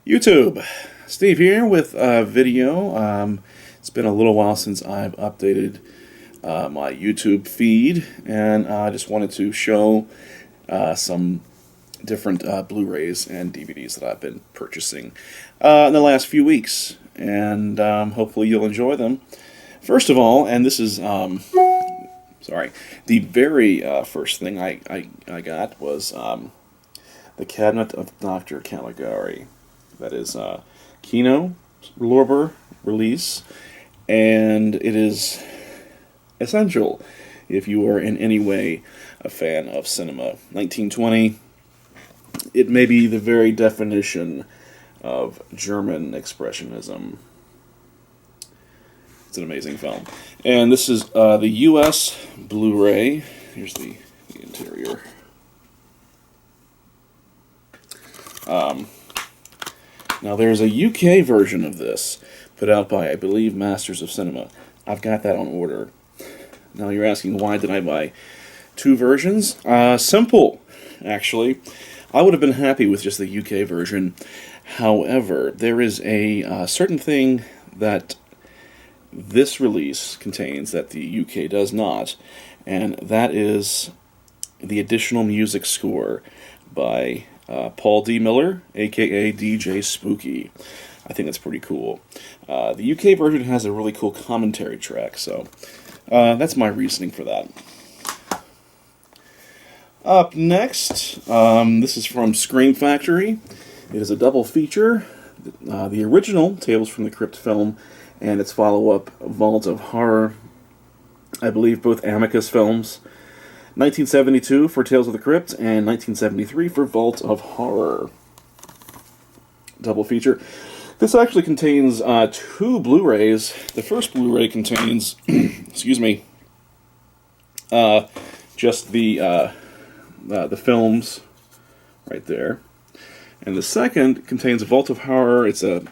YouTube, Steve here with a video. It's been a little while since I've updated my YouTube feed, and I just wanted to show some different Blu-rays and DVDs that I've been purchasing in the last few weeks, and hopefully you'll enjoy them. First of all, and this is sorry, the very first thing I got was The Cabinet of Dr. Caligari. That is Kino Lorber release, and it is essential if you are in any way a fan of cinema. 1920, it may be the very definition of German expressionism. It's an amazing film. And this is the U.S. Blu-ray. Here's the interior. Now there's a UK version of this put out by, I believe, Masters of Cinema. I've got that on order. Now you're asking, why did I buy two versions? Simple, actually. I would have been happy with just the UK version. However, there is a certain thing that this release contains that the UK does not, and that is the additional music score by Paul D. Miller, a.k.a. DJ Spooky. I think that's pretty cool. The UK version has a really cool commentary track, so that's my reasoning for that. Up next, this is from Scream Factory. It is a double feature. The original Tales from the Crypt film and its follow-up Vault of Horror. I believe both Amicus films. 1972 for Tales of the Crypt, and 1973 for Vault of Horror. Double feature. This actually contains two Blu-rays. The first Blu-ray contains, excuse me, just the films right there. And the second contains Vault of Horror. It's a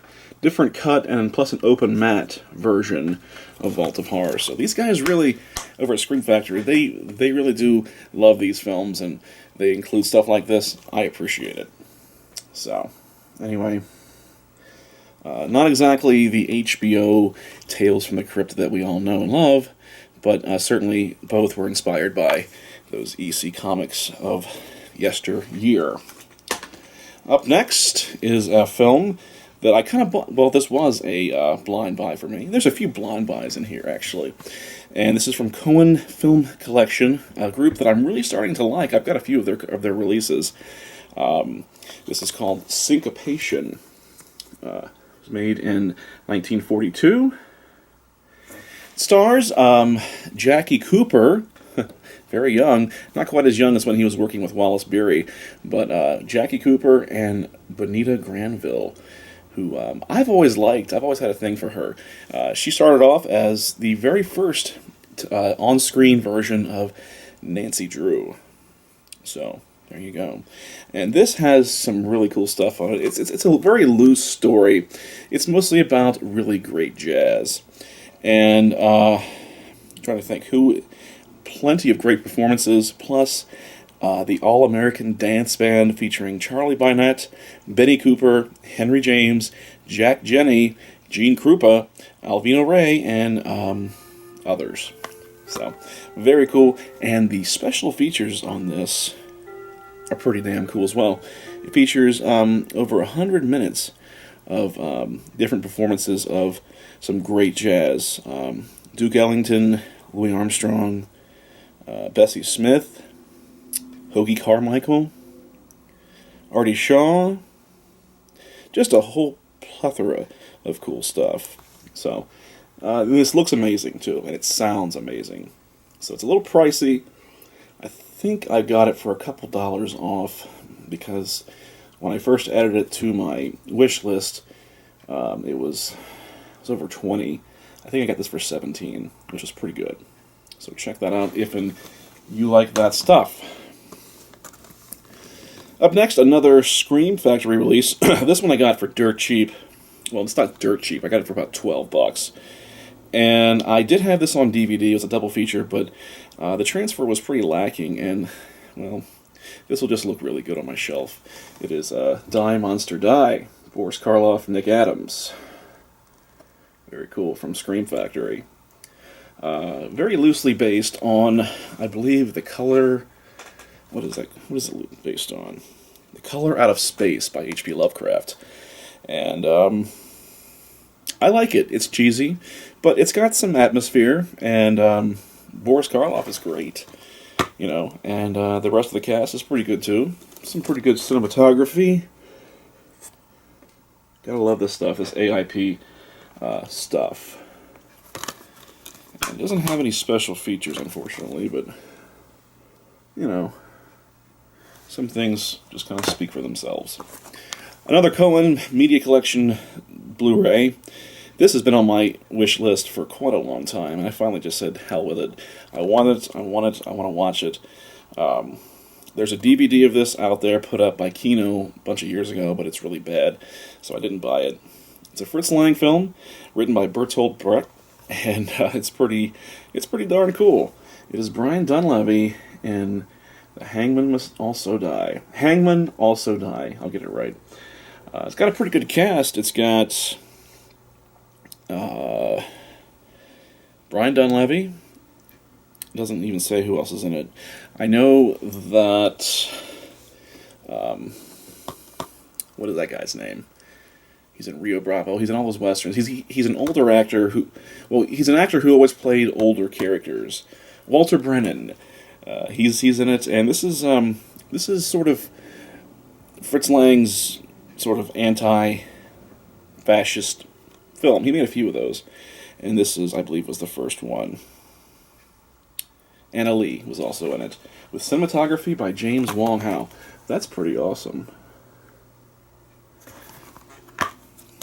different cut and plus an open matte version of Vault of Horror. So these guys really, over at Scream Factory, they really do love these films, and they include stuff like this. I appreciate it. So, anyway, not exactly the HBO Tales from the Crypt that we all know and love, but certainly both were inspired by those EC comics of yesteryear. Up next is a film that I kind of bought. Well, this was a blind buy for me. There's a few blind buys in here, actually. And this is from Cohen Film Collection, a group that I'm really starting to like. I've got a few of their releases. This is called Syncopation. It was made in 1942. It stars Jackie Cooper, very young, not quite as young as when he was working with Wallace Beery, but Jackie Cooper and Bonita Granville, who I've always liked. I've always had a thing for her. She started off as the very first on-screen version of Nancy Drew. So, there you go. And this has some really cool stuff on it. It's a very loose story. It's mostly about really great jazz. And I'm trying to think who... Plenty of great performances, plus the All-American Dance Band featuring Charlie Bynett, Benny Cooper, Henry James, Jack Jenny, Gene Krupa, Alvino Ray, and others. So, very cool. And the special features on this are pretty damn cool as well. It features over 100 minutes of different performances of some great jazz. Duke Ellington, Louis Armstrong, Bessie Smith, Hoagie Carmichael, Artie Shaw, just a whole plethora of cool stuff. So, this looks amazing too, and it sounds amazing. So it's a little pricey. I think I got it for a couple dollars off, because when I first added it to my wish list, it was over 20. I think I got this for 17, which is pretty good. So check that out if you like that stuff. Up next, another Scream Factory release. This one I got for dirt cheap. Well, it's not dirt cheap. I got it for about $12. And I did have this on DVD. It was a double feature, but the transfer was pretty lacking, and, well, this will just look really good on my shelf. It is Die Monster Die Boris Karloff, Nick Adams. Very cool, from Scream Factory. Very loosely based on, I believe, The Color... What is that? What is it based on? The Color Out of Space by H.P. Lovecraft. And I like it. It's cheesy, but it's got some atmosphere, and Boris Karloff is great. You know, and the rest of the cast is pretty good too. Some pretty good cinematography. Gotta love this stuff, this AIP stuff. It doesn't have any special features, unfortunately, but, you know, some things just kind of speak for themselves. Another Cohen Media Collection Blu-ray. This has been on my wish list for quite a long time, and I finally just said, hell with it. I want it, I want to watch it. There's a DVD of this out there put up by Kino a bunch of years ago, but it's really bad, so I didn't buy it. It's a Fritz Lang film, written by Bertolt Brecht, and it's pretty darn cool. It is Brian Dunleavy in The Hangman Must Also Die. Hangman Also Die, I'll get it right. It's got a pretty good cast. It's got Brian Dunleavy. Doesn't even say who else is in it. I know that what is that guy's name? He's in Rio Bravo. He's in all those westerns. He's an older actor he's an actor who always played older characters. Walter Brennan. He's in it, and this is sort of Fritz Lang's sort of anti-fascist film. He made a few of those, and this I believe, was the first one. Anna Lee was also in it, with cinematography by James Wong Howe. That's pretty awesome.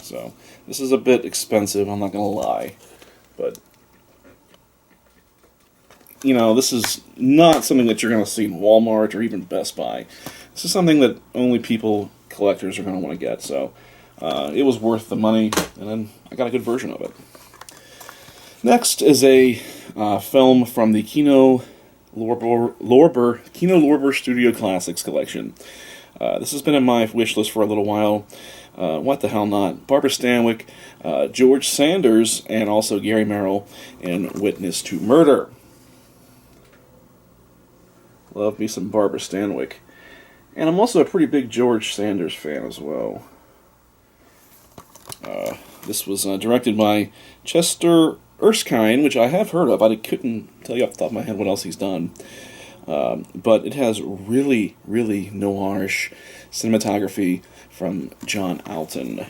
So, this is a bit expensive, I'm not going to lie, but, you know, this is not something that you're going to see in Walmart or even Best Buy. This is something that only collectors are going to want to get, so it was worth the money, and then I got a good version of it. Next is a film from the Kino Lorber Studio Classics collection. This has been in my wish list for a little while. What the hell not? Barbara Stanwyck, George Sanders, and also Gary Merrill in Witness to Murder. Love me some Barbara Stanwyck. And I'm also a pretty big George Sanders fan as well. This was directed by Chester Erskine, which I have heard of. I couldn't tell you off the top of my head what else he's done. But it has really, really noirish cinematography from John Alton,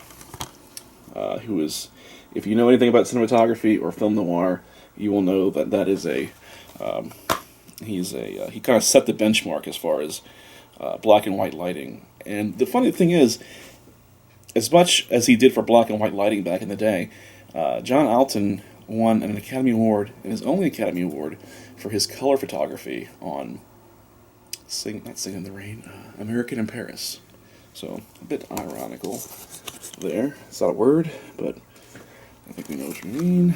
who is, if you know anything about cinematography or film noir, you will know that is he kind of set the benchmark as far as black and white lighting. And the funny thing is, as much as he did for black and white lighting back in the day, John Alton won an Academy Award, and his only Academy Award, for his color photography on not Sing in the Rain, American in Paris. So, a bit ironical there. It's not a word, but I think we know what you mean.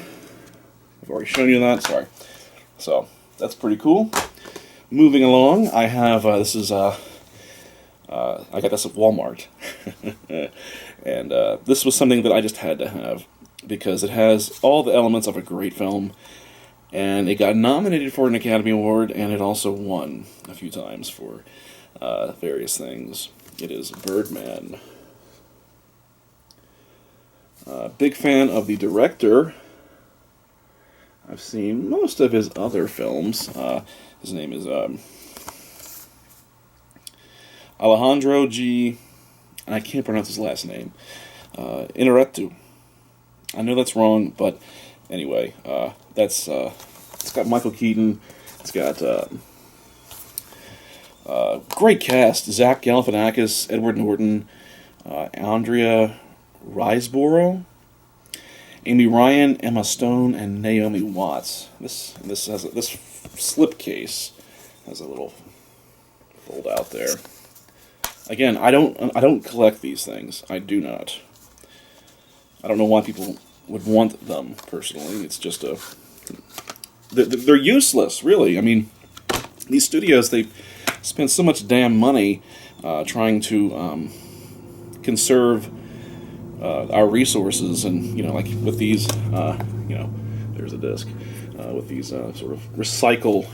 I've already shown you that, sorry. So, that's pretty cool. Moving along, I have, I got this at Walmart. And this was something that I just had to have, because it has all the elements of a great film, and it got nominated for an Academy Award, and it also won a few times for various things. It is Birdman. Big fan of the director. I've seen most of his other films. His name is Alejandro G. I can't pronounce his last name. Inarritu. I know that's wrong, but anyway, it's got Michael Keaton. It's got great cast: Zach Galifianakis, Edward Norton, Andrea Riseborough, Amy Ryan, Emma Stone, and Naomi Watts. This slipcase has a little fold out there. Again, I don't collect these things. I do not. I don't know why people would want them, personally. It's just they're useless, really. I mean, these studios, they spend so much damn money trying to conserve our resources, and like with these, there's a disc, with these sort of recyclable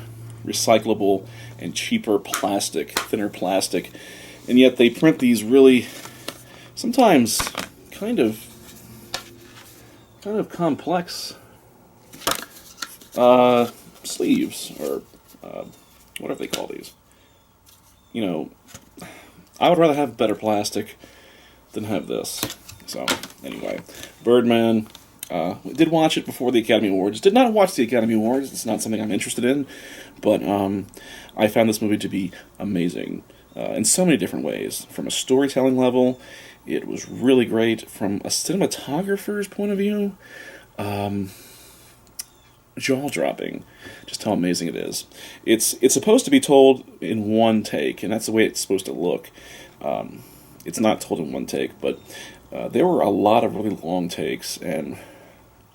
and cheaper plastic, thinner plastic, and yet they print these really sometimes kind of complex sleeves, or whatever they call these. I would rather have better plastic than have this. So, anyway, Birdman. Did watch it before the Academy Awards. Did not watch the Academy Awards. It's not something I'm interested in. But I found this movie to be amazing in so many different ways. From a storytelling level, it was really great. From a cinematographer's point of view, jaw-dropping. Just how amazing it is. It's supposed to be told in one take, and that's the way it's supposed to look. It's not told in one take, but there were a lot of really long takes, and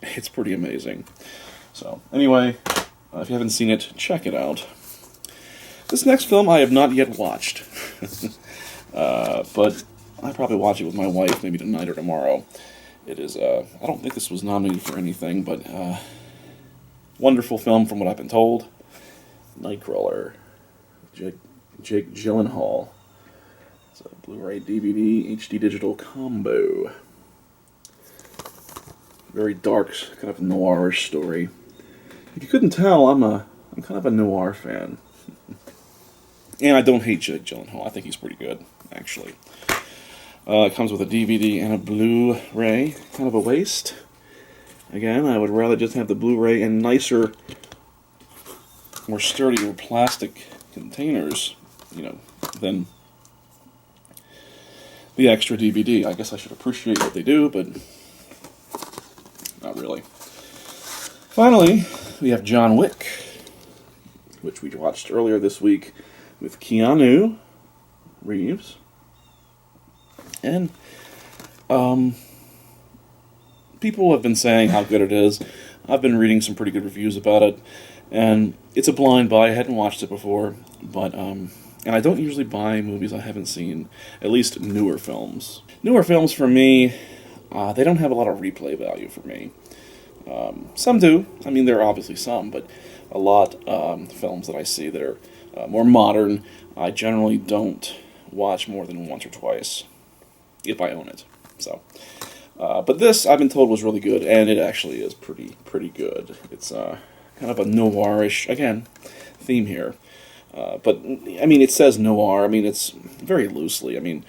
it's pretty amazing. So, anyway, if you haven't seen it, check it out. This next film I have not yet watched, but I'll probably watch it with my wife maybe tonight or tomorrow. It is, I don't think this was nominated for anything, but wonderful film from what I've been told. Nightcrawler. Jake Gyllenhaal. It's a Blu-ray DVD HD digital combo. Very dark, kind of noirish story. If you couldn't tell, I'm kind of a noir fan. And I don't hate Jake Gyllenhaal. I think he's pretty good, actually. It comes with a DVD and a Blu-ray. Kind of a waste. Again, I would rather just have the Blu-ray in nicer, more sturdier plastic containers, than the extra DVD. I guess I should appreciate what they do, but not really. Finally, we have John Wick, which we watched earlier this week with Keanu Reeves. And people have been saying how good it is. I've been reading some pretty good reviews about it, and it's a blind buy. I hadn't watched it before, but and I don't usually buy movies I haven't seen, at least newer films. Newer films for me, they don't have a lot of replay value for me. Some do. I mean, there are obviously some, but a lot films that I see that are more modern, I generally don't watch more than once or twice, if I own it. So, but this I've been told was really good, and it actually is pretty good. It's kind of a noirish, again, theme here. But I mean, it says noir. I mean, it's very loosely. I mean,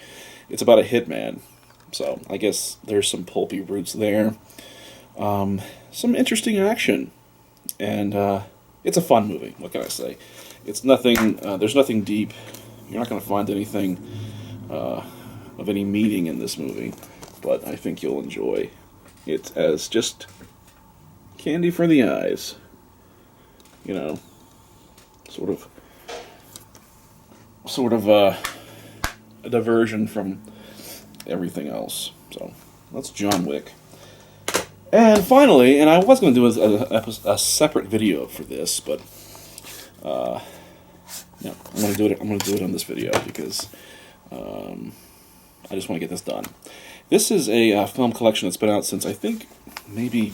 it's about a hitman, so I guess there's some pulpy roots there. Some interesting action, and it's a fun movie. What can I say? It's nothing. There's nothing deep. You're not going to find anything of any meaning in this movie, but I think you'll enjoy it as just candy for the eyes. Sort of a diversion from everything else. So that's John Wick. And finally, and I was going to do a separate video for this, but no, I'm going to do it. I'm going to do it on this video because I just want to get this done. This is a film collection that's been out since I think maybe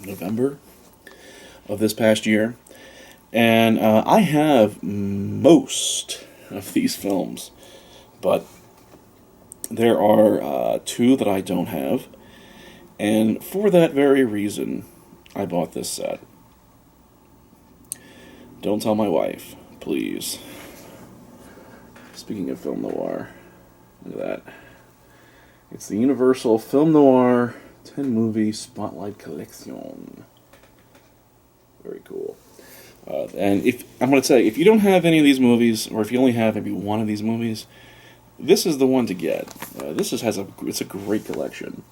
November of this past year, and I have most of these films, but there are two that I don't have. And for that very reason, I bought this set. Don't tell my wife, please. Speaking of film noir, look at that. It's the Universal Film Noir 10-movie Spotlight Collection. Very cool. And I'm going to tell you, if you don't have any of these movies, or if you only have maybe one of these movies, this is the one to get. It's a great collection.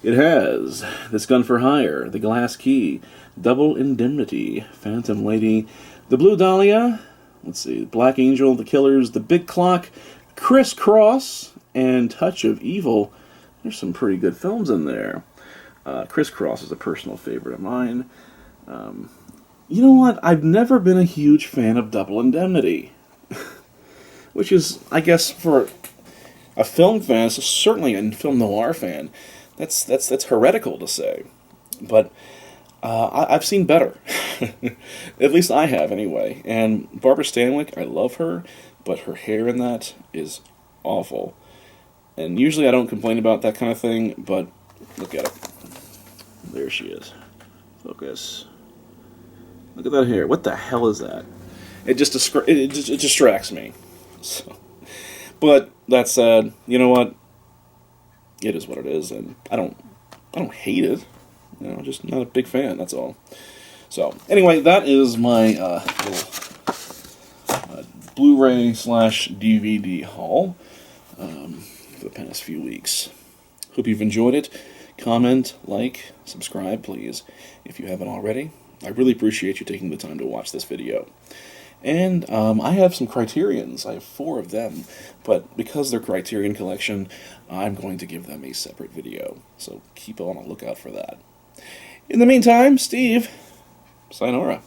It has This Gun for Hire, The Glass Key, Double Indemnity, Phantom Lady, The Blue Dahlia, let's see, Black Angel, The Killers, The Big Clock, Criss Cross, and Touch of Evil. There's some pretty good films in there. Criss Cross is a personal favorite of mine. You know what? I've never been a huge fan of Double Indemnity. Which is, I guess, for a film fan, certainly a film noir fan, That's heretical to say, but I've seen better. At least I have, anyway. And Barbara Stanwyck, I love her, but her hair in that is awful. And usually I don't complain about that kind of thing, but look at it. There she is. Focus. Look at that hair. What the hell is that? It just distracts me. So, but that said, you know what? It is what it is, and I don't hate it. You know, just not a big fan. That's all. So anyway, that is my little Blu-ray / DVD haul for the past few weeks. Hope you've enjoyed it. Comment, like, subscribe, please, if you haven't already. I really appreciate you taking the time to watch this video. And I have some Criterions. I have 4 of them, but because they're Criterion Collection, I'm going to give them a separate video. So keep on a lookout for that. In the meantime, Steve, sayonara.